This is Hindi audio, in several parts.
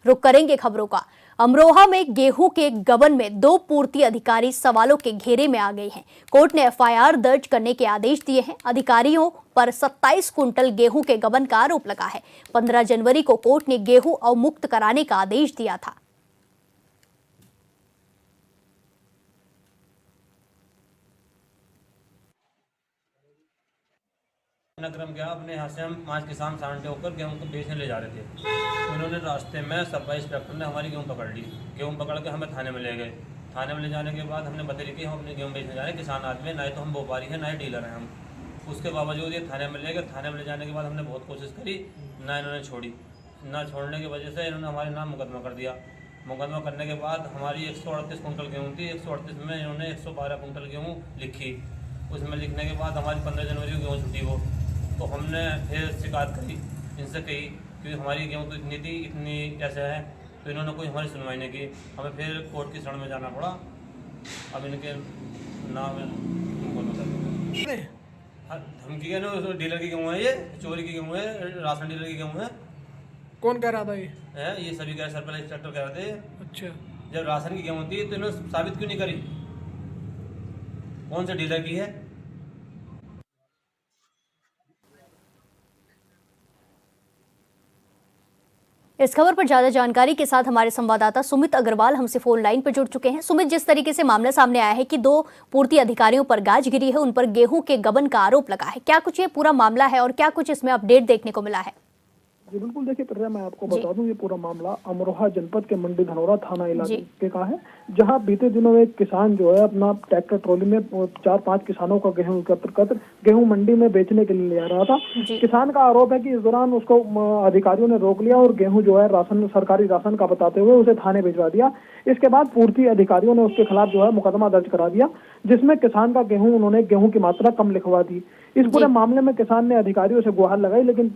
रुक करेंगे खबरों का। अमरोहा में गेहूं के गबन में 2 पूर्ति अधिकारी सवालों के घेरे में आ गए हैं। कोर्ट ने एफआईआर दर्ज करने के आदेश दिए हैं। अधिकारियों पर 27 कुंटल गेहूं के गबन का आरोप लगा है। 15 जनवरी को कोर्ट ने गेहूं अवमुक्त कराने का आदेश दिया था। क्रम क्या अपने यहाँ से हम 5 किसान सांटे होकर गेहूँ को बेचने ले जा रहे थे, तो इन्होंने रास्ते में सब इंस्पेक्टर ने हमारी गेहूँ पकड़ ली। गेहूँ पकड़ के हमें थाने में ले गए। थाने में ले जाने के बाद हमने बताई कि हम अपने गेहूँ बेचने जा रहे हैं, किसान आदमी, ना तो हम व्यापारी हैं ना ही डीलर हैं हम। उसके बावजूद ये थाने में ले गए। थाने में ले जाने के बाद हमने बहुत कोशिश करी, ना इन्होंने छोड़ी। ना छोड़ने की वजह से इन्होंने हमारे नाम मुकदमा कर दिया। मुकदमा करने के बाद हमारी 138 कुंटल गेहूँ थी, 138 में इन्होंने 112 कुंटल गेहूँ लिखी। उसमें लिखने के बाद हमारी 15 जनवरी को गेहूँ छुट्टी हो, तो हमने फिर शिकायत करी, इनसे कही कि हमारी गेहूँ तो इतनी थी, इतनी कैसे है, तो इन्होंने कोई हमारी सुनवाई नहीं की। हमें फिर कोर्ट की शरण में जाना पड़ा। अब इनके नाम धमकी है ना, डीलर की गेहूँ है, ये चोरी की गेहूँ है, राशन डीलर की गेहूँ है। कौन कह रहा था ये सभी कह सर पहले इंस्पेक्टर कह रहे थे। अच्छा, जब राशन की गेहूँ थी तो इन्होंने साबित क्यों नहीं करी कौन से डीलर की है। इस खबर पर ज्यादा जानकारी के साथ हमारे संवाददाता सुमित अग्रवाल हमसे फोन लाइन पर जुड़ चुके हैं। सुमित, जिस तरीके से मामला सामने आया है कि 2 पूर्ति अधिकारियों पर गाज गिरी है, उन पर गेहूं के गबन का आरोप लगा है, क्या कुछ ये पूरा मामला है और क्या कुछ इसमें अपडेट देखने को मिला है? जी बिल्कुल, देखिए प्रिया, मैं आपको बता दूं, ये पूरा मामला अमरोहा जनपद के मंडी धनौरा थाना इलाके का है, जहां बीते दिनों एक किसान जो है अपना ट्रैक्टर ट्रॉली में 4-5 किसानों का गेहूं एकत्र कर गेहूं मंडी में बेचने के लिए ले आ रहा था। किसान का आरोप है कि इस दौरान उसको अधिकारियों ने रोक लिया और गेहूं जो है सरकारी राशन का बताते हुए उसे थाने भिजवा दिया। इसके बाद पूर्ति अधिकारियों ने उसके खिलाफ जो है मुकदमा दर्ज करा दिया, जिसमें किसान का उन्होंने गेहूं की मात्रा कम लिखवा दी। इस पूरे मामले में किसान ने अधिकारियों से गुहार लगाई, लेकिन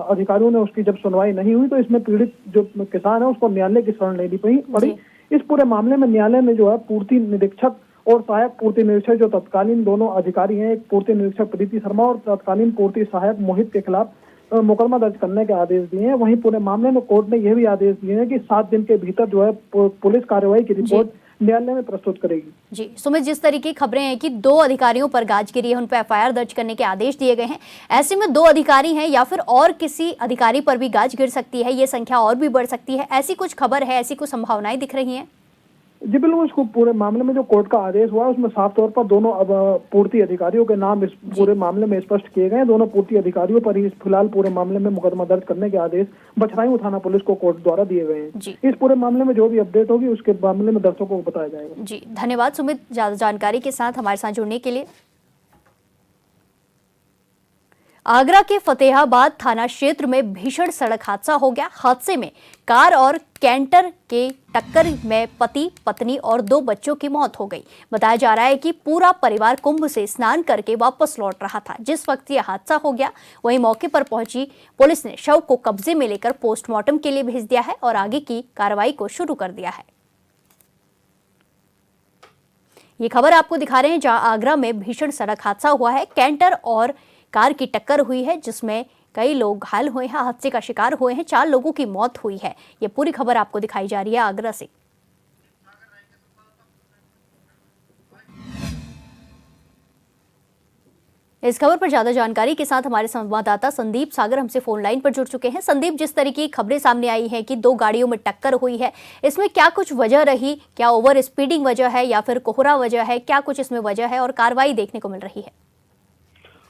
अधिकारियों ने उसकी जब सुनवाई नहीं हुई तो इसमें पीड़ित जो किसान है उसको न्यायालय की शरण लेनी पड़ी। इस पूरे मामले में न्यायालय में जो है पूर्ति निरीक्षक और सहायक पूर्ति निरीक्षक जो तत्कालीन दोनों अधिकारी हैं, एक पूर्ति निरीक्षक प्रीति शर्मा और तत्कालीन पूर्ति सहायक मोहित के खिलाफ मुकदमा दर्ज करने के आदेश दिए हैं। वहीं पूरे मामले में कोर्ट ने यह भी आदेश दिए हैं कि 7 दिन के भीतर जो है पुलिस कार्रवाई की रिपोर्ट न्यायालय में प्रस्तुत करेगी। जी सुमित, जिस तरीके की खबरें हैं कि 2 अधिकारियों पर गाज गिरी है, उन पर एफआईआर दर्ज करने के आदेश दिए गए हैं, ऐसे में 2 अधिकारी हैं या फिर और किसी अधिकारी पर भी गाज गिर सकती है, ये संख्या और भी बढ़ सकती है, ऐसी कुछ खबर है, ऐसी कुछ संभावनाएं दिख रही हैं? जी बिल्कुल, उसको पूरे मामले में जो कोर्ट का आदेश हुआ उसमें साफ तौर पर दोनों अब पूर्ति अधिकारियों के नाम इस पूरे मामले में स्पष्ट किए गए हैं। दोनों पूर्ति अधिकारियों पर ही फिलहाल पूरे मामले में मुकदमा दर्ज करने के आदेश बछराइयों थाना पुलिस को कोर्ट द्वारा दिए गए हैं। इस पूरे मामले में जो भी अपडेट होगी उसके मामले में दर्शकों को बताया जाएगा। जी धन्यवाद सुमित, ज्यादा जानकारी के साथ हमारे साथ जुड़ने के लिए। आगरा के फतेहाबाद थाना क्षेत्र में भीषण सड़क हादसा हो गया। हादसे में कार और कैंटर के टक्कर में पति, पत्नी और 2 बच्चों की मौत हो गई। बताया जा रहा है कि पूरा परिवार कुंभ से स्नान करके वापस लौट रहा था जिस वक्त यह हादसा हो गया। वहीं मौके पर पहुंची पुलिस ने शव को कब्जे में लेकर पोस्टमार्टम के लिए भेज दिया है और आगे की कार्रवाई को शुरू कर दिया है। ये खबर आपको दिखा रहे हैं जहां आगरा में भीषण सड़क हादसा हुआ है। कैंटर और कार की टक्कर हुई है जिसमें कई लोग घायल हुए हैं, हादसे का शिकार हुए हैं, 4 लोगों की मौत हुई है। ये पूरी खबर आपको दिखाई जा रही है आगरा से। इस खबर पर ज्यादा जानकारी के साथ हमारे संवाददाता संदीप सागर हमसे फोन लाइन पर जुड़ चुके हैं। संदीप, जिस तरीके की खबरें सामने आई हैं कि 2 गाड़ियों में टक्कर हुई है, इसमें क्या कुछ वजह रही? क्या ओवर स्पीडिंग वजह है या फिर कोहरा वजह है? क्या कुछ इसमें वजह है और कार्रवाई देखने को मिल रही है?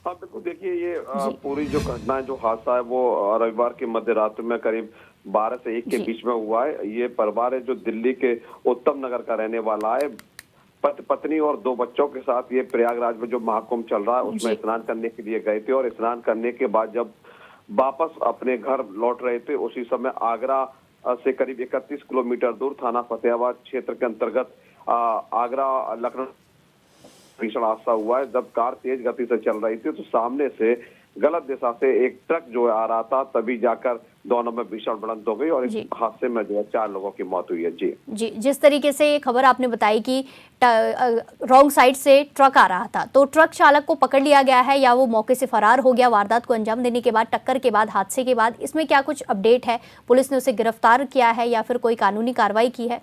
हाँ बिल्कुल, देखिए ये पूरी जो घटना है, जो हादसा है वो रविवार की मध्य रात्रि में करीब 12 से 1 के बीच में हुआ है। ये परिवार है जो दिल्ली के उत्तम नगर का रहने वाला है। पत्नी और 2 बच्चों के साथ ये प्रयागराज में जो महाकुंभ चल रहा है उसमें स्नान करने के लिए गए थे और स्नान करने के बाद जब वापस अपने घर लौट रहे थे उसी समय आगरा से करीब 31 किलोमीटर दूर थाना फतेहाबाद क्षेत्र के अंतर्गत आगरा लखनऊ भीषण हादसा हुआ है। जब कार तेज गति से चल रही थी तो सामने से गलत दिशा से एक ट्रक जो आ रहा था, तभी जाकर दोनों में भीषण भिड़ंत हो गई और इस जी। हादसे में जो है 4 लोगों की मौत हुई है। जी जी, जिस तरीके से ये खबर आपने बताई कि रॉन्ग साइड से ट्रक आ रहा था, तो ट्रक चालक को पकड़ लिया गया है या वो मौके से फरार हो गया वारदात को अंजाम देने के बाद, टक्कर के बाद, हादसे के बाद? इसमें क्या कुछ अपडेट है? पुलिस ने उसे गिरफ्तार किया है या फिर कोई कानूनी कार्रवाई की है?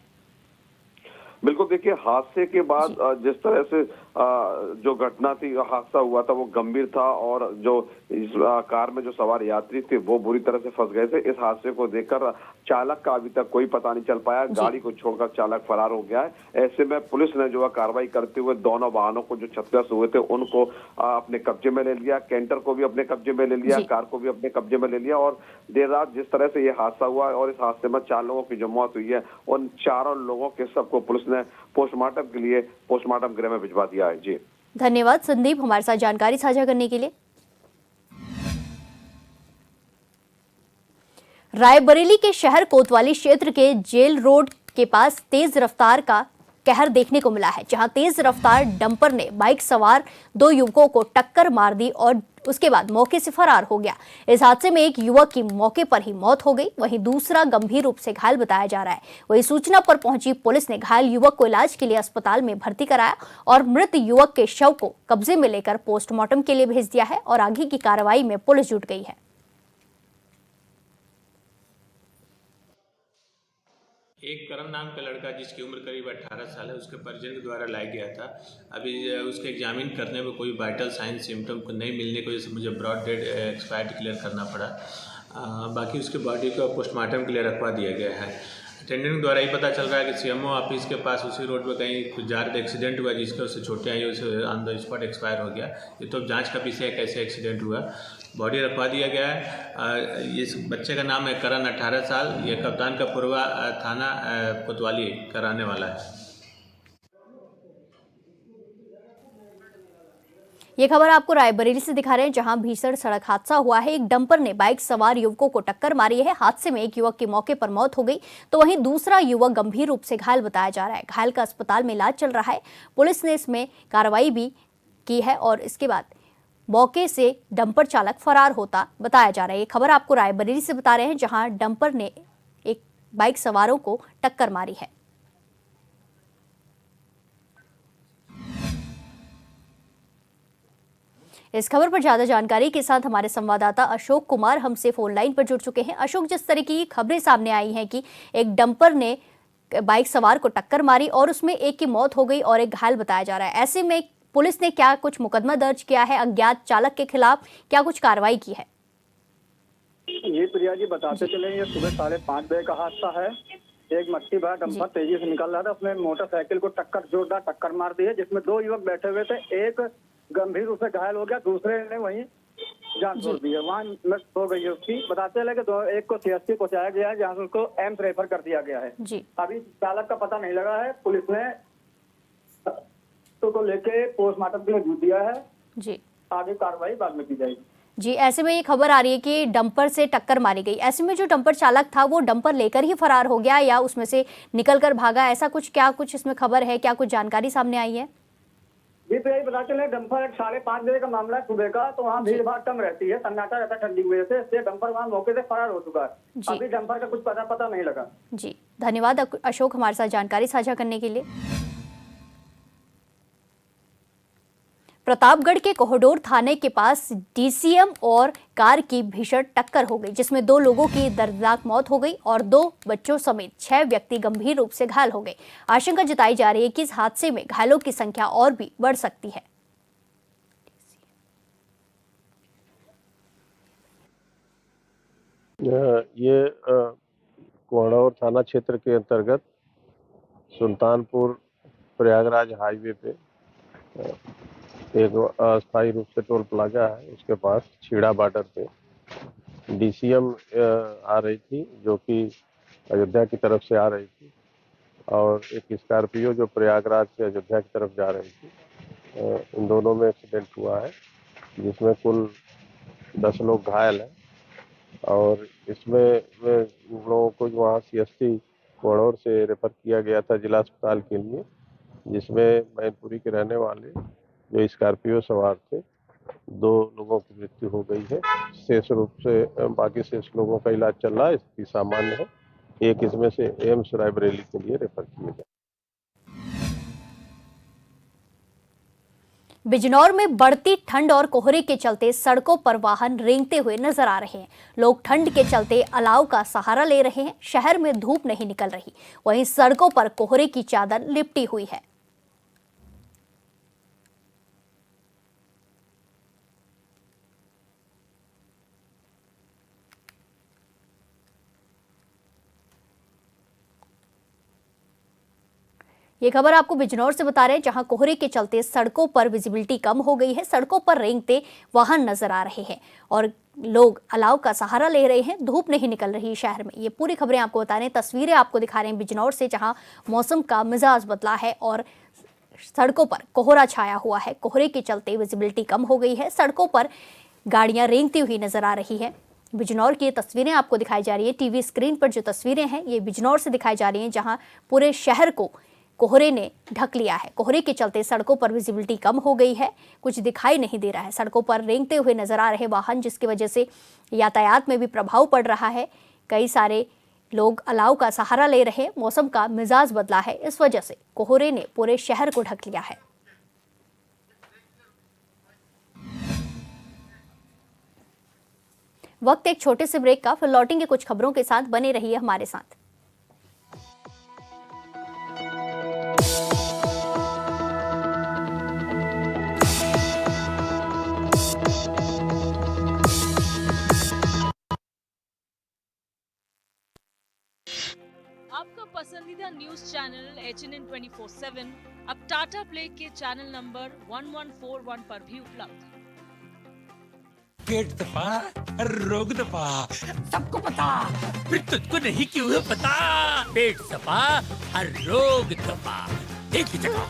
बिल्कुल, देखिए हादसे के बाद जिस तरह से जो घटना थी, हादसा हुआ था, वो गंभीर था और जो इस कार में जो सवार यात्री थे वो बुरी तरह से फंस गए थे। इस हादसे को देखकर चालक का अभी तक कोई पता नहीं चल पाया, गाड़ी को छोड़कर चालक फरार हो गया है। ऐसे में पुलिस ने जो है कार्रवाई करते हुए दोनों वाहनों को जो क्षतिग्रस्त हुए थे उनको अपने कब्जे में ले लिया, कैंटर को भी अपने कब्जे में ले लिया, कार को भी अपने कब्जे में ले लिया। और देर रात जिस तरह से ये हादसा हुआ और इस हादसे में 4 लोगों की जो मौत हुई है, उन चारों लोगों के सबको पुलिस ने पोस्टमार्टम के लिए पोस्टमार्टम गृह में भिजवा दिया है। जी धन्यवाद संदीप, हमारे साथ जानकारी साझा करने के लिए। रायबरेली के शहर कोतवाली क्षेत्र के जेल रोड के पास तेज रफ्तार का कहर देखने को मिला है, जहां तेज रफ्तार डंपर ने बाइक सवार 2 युवकों को टक्कर मार दी और उसके बाद मौके से फरार हो गया। इस हादसे में एक युवक की मौके पर ही मौत हो गई, वहीं दूसरा गंभीर रूप से घायल बताया जा रहा है। वहीं सूचना पर पहुंची पुलिस ने घायल युवक को इलाज के लिए अस्पताल में भर्ती कराया और मृत युवक के शव को कब्जे में लेकर पोस्टमार्टम के लिए भेज दिया है और आगे की कार्रवाई में पुलिस जुट गई है। एक करण नाम का लड़का जिसकी उम्र करीब 18 साल है, उसके परिजन के द्वारा लाया गया था। अभी उसके एग्जामिन करने में कोई वाइटल साइन सिम्टम को नहीं मिलने की वजह से मुझे ब्रॉड डेड एक्सपायर डिक्लेयर करना पड़ा। बाकी उसके बॉडी को पोस्टमार्टम के लिए रखवा दिया गया है। अटेंडेंट द्वारा ही पता चल रहा है कि सीएमओ ऑफिस के पास उसी रोड पे कहीं कुछ जार एक्सीडेंट हुआ जिसके उससे छोटे आई, उसे ऑन द स्पॉट एक्सपायर हो गया। ये तो जांच का विषय है कैसे एक्सीडेंट हुआ। बॉडी रखवा दिया गया है। इस बच्चे का नाम है करण, 18 साल। ये कप्तान का पूर्वा थाना कोतवाली का रहने वाला है। ये खबर आपको रायबरेली से दिखा रहे हैं, जहां भीषण सड़क हादसा हुआ है। एक डंपर ने बाइक सवार युवकों को टक्कर मारी है। हादसे में एक युवक की मौके पर मौत हो गई, तो वहीं दूसरा युवक गंभीर रूप से घायल बताया जा रहा है। घायल का अस्पताल में इलाज चल रहा है। पुलिस ने इसमें कार्रवाई भी की है और इसके बाद मौके से डंपर चालक फरार होता बताया जा रहा है। ये खबर आपको रायबरेली से बता रहे हैं, जहां डंपर ने एक बाइक सवारों को टक्कर मारी है। इस खबर पर ज्यादा जानकारी के साथ हमारे संवाददाता अशोक कुमार हमसे फोन लाइन पर जुड़ चुके हैं। अशोक, जिस तरह की खबरें सामने आई हैं कि एक डंपर ने बाइक सवार को टक्कर मारी और उसमें एक की मौत हो गई और एक घायल बताया जा रहा है, ऐसे में पुलिस ने क्या कुछ मुकदमा दर्ज किया है? अज्ञात चालक के खिलाफ क्या कुछ कार्रवाई की है? ये प्रिया जी बताते चले, ये सुबह 5:30 बजे का हादसा है। एक मट्टी भरा डंपर तेजी से निकल रहा था, उसने मोटरसाइकिल को जोरदार टक्कर मार दी है, जिसमें 2 युवक बैठे हुए थे। एक गंभीर रूप से घायल हो गया, दूसरे ने वहीं जान छोड़ दी है, वहाँ मृत हो गई है उसकी। बताते चले कि एक को सीएससी पहुंचाया गया है, जहाँ से उसको एम्स रेफर कर दिया गया है। अभी चालक का पता नहीं लगा है। पुलिस ने को लेके पोस्टमार्टम के लिए भेज दिया है जी। आगे कार्रवाई बाद में की जाएगी जी। ऐसे में ये खबर आ रही है कि डंपर से टक्कर मारी गई। ऐसे में जो डंपर चालक था वो डंपर लेकर ही फरार हो गया या उसमें से निकलकर भागा, ऐसा कुछ क्या कुछ इसमें खबर है? क्या कुछ जानकारी सामने आई है? जी तो यही बता चले, डंपर 5:30 बजे का मामला है सुबह का, तो वहाँ भीड़ भाड़ कम रहती है, सन्नाटा रहता है ठंडी की वजह से, इसलिए डंपर वहाँ मौके से फरार हो चुका है। अभी डंपर का कुछ पता नहीं लगा जी। धन्यवाद अशोक हमारे साथ जानकारी साझा करने के लिए। प्रतापगढ़ के कोहडोर थाने के पास डीसीएम और कार की भीषण टक्कर हो गई, जिसमें 2 लोगों की दर्दनाक मौत हो गई और 2 बच्चों समेत 6 व्यक्ति गंभीर रूप से घायल हो गए। आशंका जताई जा रही है कि इस हादसे में घायलों की संख्या और भी बढ़ सकती है। ये कोहडोर थाना क्षेत्र के अंतर्गत सुल्तानपुर प्रयागराज हाईवे पे एक अस्थायी रूप से टोल प्लाजा है, उसके पास छीड़ा बॉर्डर पे डीसीएम आ रही थी, जो कि अयोध्या की तरफ से आ रही थी, और एक स्कॉर्पियो जो प्रयागराज से अयोध्या की तरफ जा रही थी। इन दोनों में एक्सीडेंट हुआ है, जिसमें कुल 10 लोग घायल हैं और इसमें लोगों को वहाँ सीएससी कोहडोर से रेफर किया गया था जिला अस्पताल के लिए, जिसमें मैनपुरी के रहने वाले जो स्कॉर्पियो सवार थे 2 लोगों की मृत्यु हो गई है। शेष रूप से बाकी शेष लोगों का इलाज चल रहा है, स्थिति सामान्य है। एक इसमें से एम्स रायबरेली के लिए रेफर किए गए। बिजनौर में बढ़ती ठंड और कोहरे के चलते सड़कों पर वाहन रेंगते हुए नजर आ रहे हैं। लोग ठंड के चलते अलाव का सहारा ले रहे हैं। शहर में धूप नहीं निकल रही, वहीं सड़कों पर कोहरे की चादर लिपटी हुई है। ये खबर आपको बिजनौर से बता रहे हैं, जहां कोहरे के चलते सड़कों पर विजिबिलिटी कम हो गई है। सड़कों पर रेंगते वाहन नजर आ रहे हैं और लोग अलाव का सहारा ले रहे हैं। धूप नहीं निकल रही शहर में। ये पूरी खबरें आपको बता रहे हैं, तस्वीरें आपको दिखा रहे हैं बिजनौर से, जहां मौसम का मिजाज बदला है और सड़कों पर कोहरा छाया हुआ है। कोहरे के चलते विजिबिलिटी कम हो गई है। सड़कों पर गाड़ियां रेंगती हुई नजर आ रही है। बिजनौर की ये तस्वीरें आपको दिखाई जा रही है। टीवी स्क्रीन पर जो तस्वीरें हैं ये बिजनौर से दिखाई जा रही हैं, जहां पूरे शहर को कोहरे ने ढक लिया है। कोहरे के चलते सड़कों पर विजिबिलिटी कम हो गई है, कुछ दिखाई नहीं दे रहा है। सड़कों पर रेंगते हुए नजर आ रहे वाहन, जिसकी वजह से यातायात में भी प्रभाव पड़ रहा है। कई सारे लोग अलाव का सहारा ले रहे। मौसम का मिजाज बदला है, इस वजह से कोहरे ने पूरे शहर को ढक लिया है। वक्त एक छोटे से ब्रेक का, फिर लौटेंगे कुछ खबरों के साथ। बने रहिए हमारे साथ। आपका पसंदीदा न्यूज चैनल HNN 24/7 अब टाटा प्ले के चैनल नंबर 1141 पर भी उपलब्ध है। पेट दफा, रोग दफा, सबको पता, फिर तुझको नहीं क्यों पता? पेट दफा, हर रोग दफा, एक ही जगह।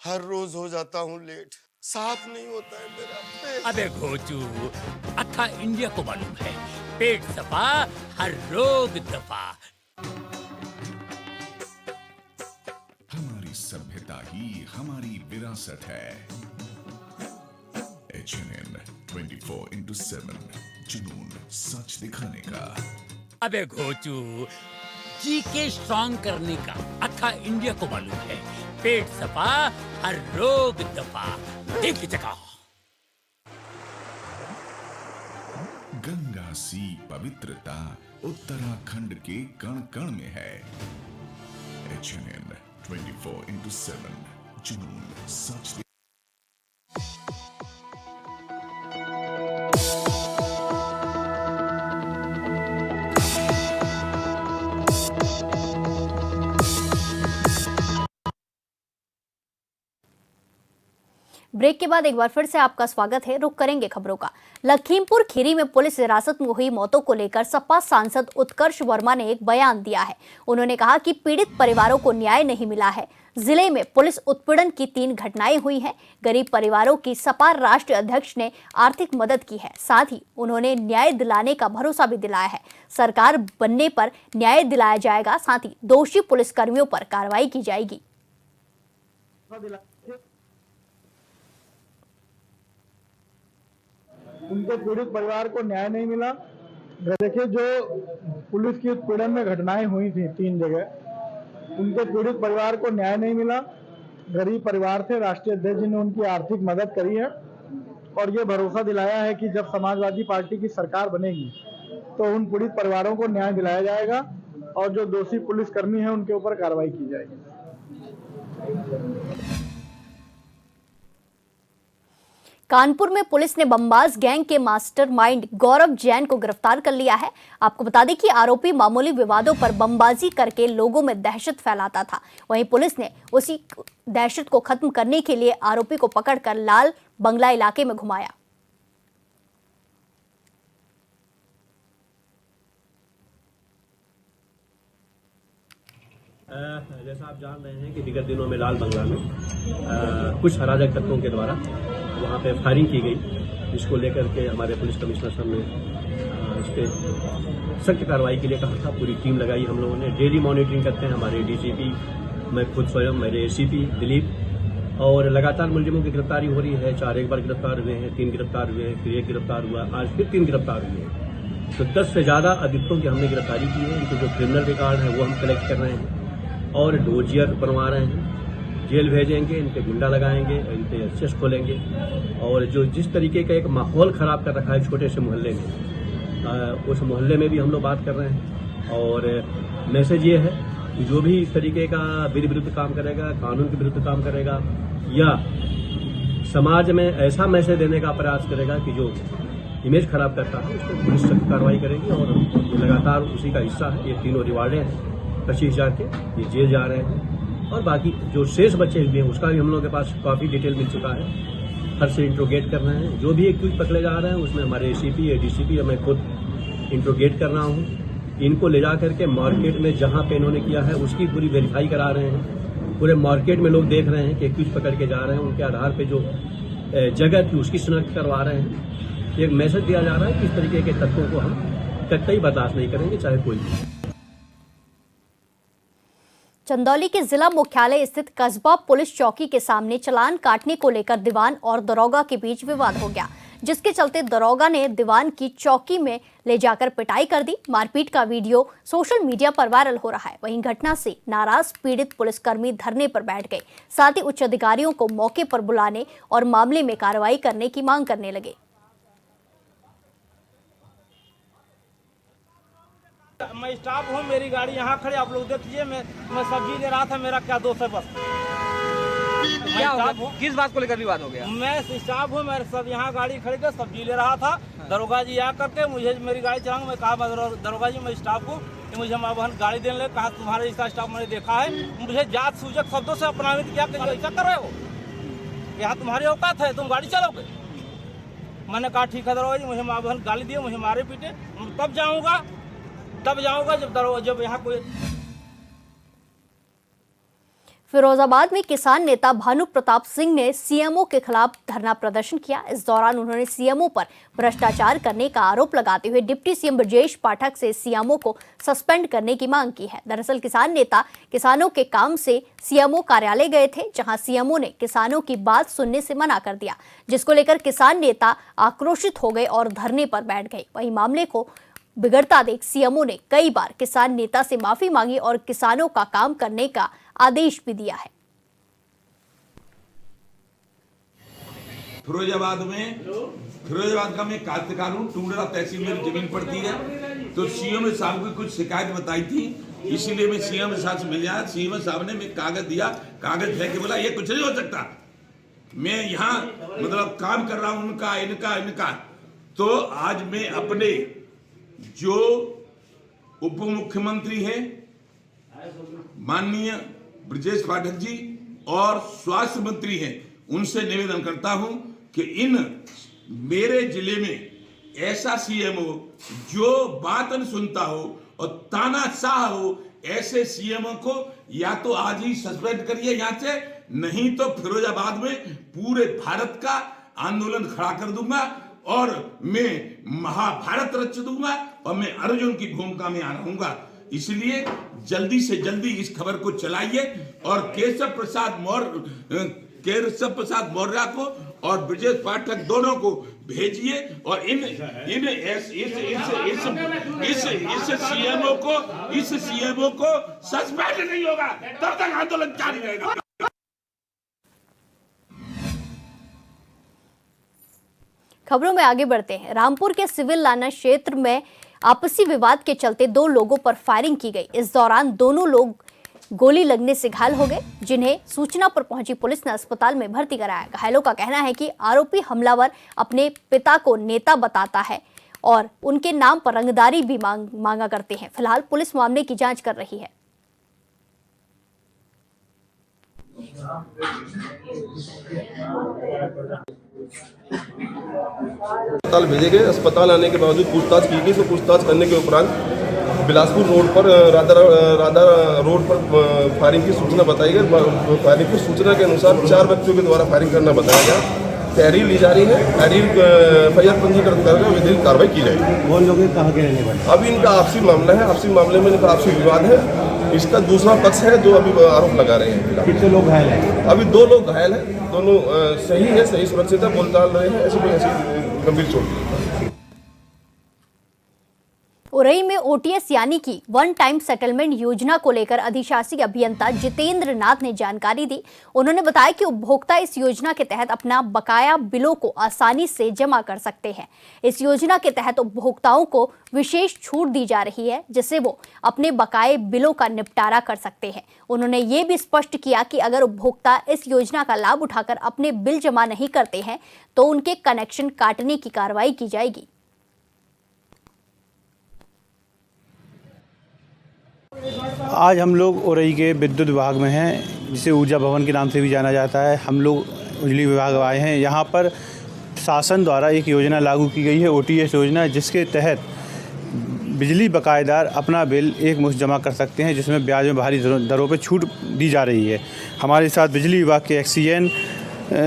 हर रोज हो जाता हूँ लेट, साफ नहीं होता है मेरा पेट। अबे घोचू, अथा इंडिया को मालूम है, पेट दफा, हर रोग दफा। हमारी सभ्यता ही हमारी विरासत है। HNN 24/7, जुनून सच दिखाने का। अबे घोचू, जी के स्ट्रॉन्ग करने का अथा इंडिया को मालूम है, पेट सफा, हर रोग दफा, एक ही जगह। गंगा सी पवित्रता उत्तराखंड के कण कण में है। HNN 24/7, जुनून सच। ब्रेक के बाद एक बार फिर से आपका स्वागत है। रुक करेंगे खबरों का। लखीमपुर खीरी में पुलिस हिरासत में हुई मौतों को लेकर सपा सांसद उत्कर्ष वर्मा ने एक बयान दिया है। उन्होंने कहा कि पीड़ित परिवारों को न्याय नहीं मिला है। जिले में पुलिस उत्पीड़न की 3 घटनाएं हुई हैं। गरीब परिवारों की सपा राष्ट्रीय अध्यक्ष ने आर्थिक मदद की है। साथ ही उन्होंने न्याय दिलाने का भरोसा भी दिलाया है। सरकार बनने पर न्याय दिलाया जाएगा। साथ ही दोषी पुलिसकर्मियों पर कार्रवाई की जाएगी। उनके पीड़ित परिवार को न्याय नहीं मिला। देखिए, जो पुलिस की उत्पीड़न में घटनाएं हुई थी 3 जगह, उनके पीड़ित परिवार को न्याय नहीं मिला। गरीब परिवार थे, राष्ट्रीय अध्यक्ष जी ने उनकी आर्थिक मदद करी है और ये भरोसा दिलाया है कि जब समाजवादी पार्टी की सरकार बनेगी तो उन पीड़ित परिवारों को न्याय दिलाया जाएगा और जो दोषी पुलिसकर्मी हैं उनके ऊपर कार्रवाई की जाएगी। कानपुर में पुलिस ने बमबाज गैंग के मास्टरमाइंड गौरव जैन को गिरफ्तार कर लिया है। आपको बता दें कि आरोपी मामूली विवादों पर बमबाजी करके लोगों में दहशत फैलाता था। वहीं पुलिस ने उसी दहशत को खत्म करने के लिए आरोपी को पकड़कर लाल बंगला इलाके में घुमाया। जैसा आप जान रहे हैं कि विगत दिनों में लाल बंगला में कुछ अराजक तत्वों के द्वारा वहाँ पे फायरिंग की गई, जिसको लेकर के हमारे पुलिस कमिश्नर साहब ने इस पर सख्त कार्रवाई के लिए कहा था। पूरी टीम लगाई हम लोगों ने, डेली मॉनिटरिंग करते हैं हमारे डीसीपी, मैं खुद स्वयं, मेरे एसीपी दिलीप, और लगातार मुलजिमों की गिरफ्तारी हो रही है। 4 एक बार गिरफ्तार हुए हैं, 3 गिरफ्तार हुए हैं, फिर 1 गिरफ्तार हुआ, आज फिर 3 गिरफ्तार हुए हैं। तो 10 से ज़्यादा अभियुक्तों की हमने गिरफ्तारी की है। इनके जो क्रिमिनल रिकॉर्ड है वो हम कलेक्ट कर रहे हैं और डोजियर बनवा रहे हैं, जेल भेजेंगे, इन पे गुंडा लगाएंगे, इन पे एसएस खोलेंगे। और जो जिस तरीके का एक माहौल ख़राब कर रखा है छोटे से मोहल्ले में, उस मोहल्ले में भी हम लोग बात कर रहे हैं। और मैसेज ये है कि जो भी इस तरीके का विरुद्ध काम करेगा, कानून के विरुद्ध काम करेगा या समाज में ऐसा मैसेज देने का प्रयास करेगा कि जो इमेज खराब करता है, उस पर पुलिस सख्त कार्रवाई करेगी। और ये लगातार उसी का हिस्सा है। ये तीनों रिवार्डे हैं 25,000 के, ये जेल जा रहे हैं। और बाकी जो शेष बचे हुए हैं उसका भी हम लोगों के पास काफ़ी डिटेल मिल चुका है। हर से इंट्रोगेट कर रहे हैं। जो भी एक्यूज पकड़े जा रहे हैं उसमें हमारे एसीपी, एडीसीपी और मैं खुद इंट्रोगेट कर रहा हूँ। इनको ले जा करके मार्केट में जहाँ पे इन्होंने किया है उसकी पूरी वेरीफाई करा रहे हैं। पूरे मार्केट में लोग देख रहे हैं कि एक्यूज पकड़ के जा रहे हैं, उनके आधार पर जो जगह थी उसकी शिनाख्त करवा रहे हैं। एक मैसेज दिया जा रहा है कि इस तरीके के तत्वों को हम कतई बर्दाश्त नहीं करेंगे, चाहे कोई भी। चंदौली के जिला मुख्यालय स्थित कस्बा पुलिस चौकी के सामने चालान काटने को लेकर दीवान और दरोगा के बीच विवाद हो गया, जिसके चलते दरोगा ने दीवान की चौकी में ले जाकर पिटाई कर दी। मारपीट का वीडियो सोशल मीडिया पर वायरल हो रहा है। वहीं घटना से नाराज पीड़ित पुलिसकर्मी धरने पर बैठ गए। साथ ही उच्च अधिकारियों को मौके पर बुलाने और मामले में कार्रवाई करने की मांग करने लगे। मैं स्टाफ हूँ, मेरी गाड़ी यहाँ खड़ी, आप लोग देख लीजिए। मैं सब्जी ले रहा था, मेरा क्या दोष है? बस क्या हो, किस बात को लेकर विवाद हो गया? मैं स्टाफ हूँ, मैं सब यहाँ गाड़ी खड़ी कर सब्जी ले रहा था। दरोगा जी आकर के मुझे मेरी गाड़ी चलाऊंगा, मैं कहा दरोगा जी मैं स्टाफ हूँ, मुझे वहाँ गाड़ी देने लगे। कहा तुम्हारे जैसा स्टाफ मैंने देखा है। मुझे जात सूचक शब्दों से अपमानित किया कि ऐसा कर रहे हो, यहाँ तुम्हारी औकात है, तुम गाड़ी चलाओगे। मैंने कहा ठीक है दरोगा जी, मुझे वहाँ गाली दिए, मुझे मारे पीटे, तब जाऊँगा जब यहाँ कोई। फिरोजाबाद में किसान नेता भानु प्रताप सिंह ने सीएमओ के खिलाफ धरना प्रदर्शन किया। इस दौरान उन्होंने सीएमओ पर भ्रष्टाचार करने का आरोप लगाते हुए डिप्टी सीएम ब्रजेश पाठक से सीएमओ को सस्पेंड करने की मांग की है। दरअसल किसान नेता किसानों के काम से सीएमओ कार्यालय गए थे, जहां सीएमओ ने किसानों की बात सुनने से मना कर दिया, जिसको लेकर किसान नेता आक्रोशित हो गए और धरने पर बैठ गए। वहीं मामले को बिगड़ता देख सीएमओ ने कई बार किसान नेता से माफी मांगी और किसानों का काम करने का आदेश भी दिया है। फिरोजाबाद का मैं काश्तकार हूँ। टुंडरा तहसील में जमीन पड़ती है, तो सीएम साहब की कुछ शिकायत बताई थी, इसीलिए मैं सीएम साहब से मिल आया। सीएम साहब ने मैं कागज दिया, कागज फेंक के बोला ये कुछ नहीं हो सकता, मैं यहाँ मतलब काम कर रहा हूँ उनका इनका। तो आज मैं अपने जो उप मुख्यमंत्री हैं माननीय ब्रजेश पाठक जी और स्वास्थ्य मंत्री हैं, उनसे निवेदन करता हूं कि इन मेरे जिले में ऐसा सीएमओ जो बात न सुनता हो और तानाशाह हो, ऐसे सीएमओ को या तो आज ही सस्पेंड करिए यहाँ से, नहीं तो फिरोजाबाद में पूरे भारत का आंदोलन खड़ा कर दूंगा और मैं महाभारत रच दूंगा और मैं अर्जुन की भूमिका में आ रहूंगा। इसलिए जल्दी से जल्दी इस खबर को चलाइए और केशव प्रसाद मौर्य को और ब्रजेश पाठक दोनों को भेजिए और इस सीएमओ को सस्पेंड नहीं होगा तब तक आंदोलन जारी रहेगा। खबरों में आगे बढ़ते हैं। रामपुर के सिविल लाना क्षेत्र में आपसी विवाद के चलते 2 लोगों पर फायरिंग की गई। इस दौरान दोनों लोग गोली लगने से घायल हो गए, जिन्हें सूचना पर पहुंची पुलिस ने अस्पताल में भर्ती कराया। घायलों का कहना है कि आरोपी हमलावर अपने पिता को नेता बताता है और उनके नाम पर रंगदारी भी मांगा करते हैं। फिलहाल पुलिस मामले की जांच कर रही है। अस्पताल भेजे गए। अस्पताल आने के बावजूद पूछताछ की गई, तो पूछताछ करने के उपरांत बिलासपुर रोड पर राधा रोड पर फायरिंग की सूचना बताई गई। फायरिंग की सूचना के अनुसार 4 व्यक्तियों के द्वारा फायरिंग करना बताया गया। तहरीर ली जा रही है। तहरीर FIR पंजीकृत करके विधिक कार्रवाई की जाएगी। कौन लोग कहाँ के रहने वाले? अभी इनका आपसी मामला है, आपसी मामले में इनका आपसी विवाद है। इसका दूसरा पक्ष है जो अभी आरोप लगा रहे हैं। कितने लोग घायल हैं? अभी 2 लोग घायल हैं, दोनों सही है, सही सुरक्षित है, बोलचाल रहे हैं, ऐसी गंभीर चोट नहीं है। उरई में OTS यानी कि वन टाइम सेटलमेंट योजना को लेकर अधिशासी अभियंता जितेंद्र नाथ ने जानकारी दी। उन्होंने बताया कि उपभोक्ता इस योजना के तहत अपना बकाया बिलों को आसानी से जमा कर सकते हैं। इस योजना के तहत उपभोक्ताओं को विशेष छूट दी जा रही है, जिससे वो अपने बकाये बिलों का निपटारा कर सकते हैं। उन्होंने ये भी स्पष्ट किया कि अगर उपभोक्ता इस योजना का लाभ उठाकर अपने बिल जमा नहीं करते हैं तो उनके कनेक्शन काटने की कार्रवाई की जाएगी। आज हम लोग उरई के विद्युत विभाग में हैं, जिसे ऊर्जा भवन के नाम से भी जाना जाता है। हम लोग बिजली विभाग आए हैं। यहाँ पर शासन द्वारा एक योजना लागू की गई है, OTS योजना, जिसके तहत बिजली बकायेदार अपना बिल एक मुश्त जमा कर सकते हैं, जिसमें ब्याज में भारी दरों पर छूट दी जा रही है। हमारे साथ बिजली विभाग के XCN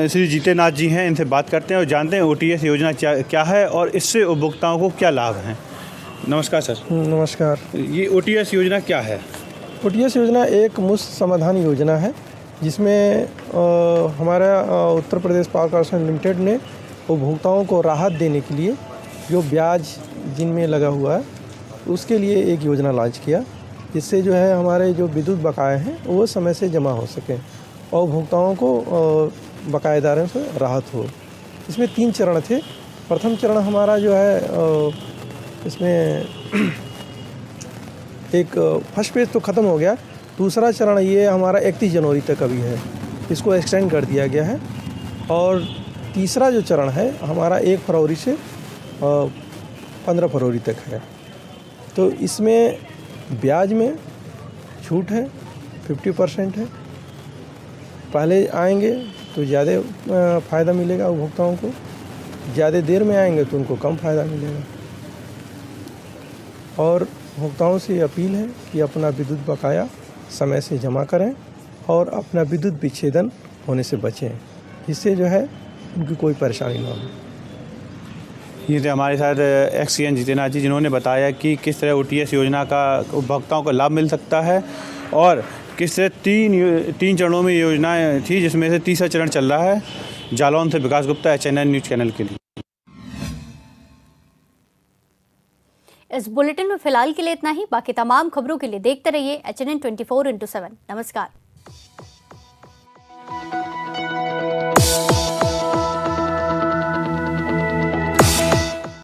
श्री जितेंद्र नाथ जी हैं। इनसे बात करते हैं और जानते हैं OTS योजना क्या है और इससे उपभोक्ताओं को क्या लाभ हैं। नमस्कार सर। नमस्कार। ये OTS योजना क्या है? OTS योजना एक मुफ्त समाधान योजना है, जिसमें हमारा Uttar Pradesh power corporation limited ने उपभोक्ताओं को राहत देने के लिए जो ब्याज जिनमें लगा हुआ है उसके लिए एक योजना लॉन्च किया, जिससे जो है हमारे जो विद्युत बकाये हैं वो समय से जमा हो सकें और उपभोक्ताओं को बकायेदारों से राहत हो। इसमें 3 चरण थे। प्रथम चरण हमारा जो है इसमें एक फर्स्ट पेज तो ख़त्म हो गया। दूसरा चरण ये हमारा 31 जनवरी तक अभी है, इसको एक्सटेंड कर दिया गया है। और तीसरा जो चरण है हमारा 1 फरवरी से 15 फरवरी तक है। तो इसमें ब्याज में छूट है, 50% है। पहले आएंगे तो ज़्यादा फ़ायदा मिलेगा उपभोक्ताओं को, ज़्यादा देर में आएंगे तो उनको कम फ़ायदा मिलेगा। और उपभोक्ताओं से अपील है कि अपना विद्युत बकाया समय से जमा करें और अपना विद्युत विच्छेदन होने से बचें, जिससे जो है उनकी कोई परेशानी ना हो। ये थे हमारे साथ XCN जितेंद्र नाथ जी, जिन्होंने बताया कि किस तरह OTS योजना का उपभोक्ताओं को लाभ मिल सकता है और किस तरह 3 चरणों में योजनाएं थी, जिसमें से तीसरा चरण चल रहा है। जालौन से विकास गुप्ता, HNN न्यूज़ चैनल के लिए। इस बुलेटिन में फिलहाल के लिए इतना ही। बाकी तमाम खबरों के लिए देखते रहिए HNN 24/7। नमस्कार।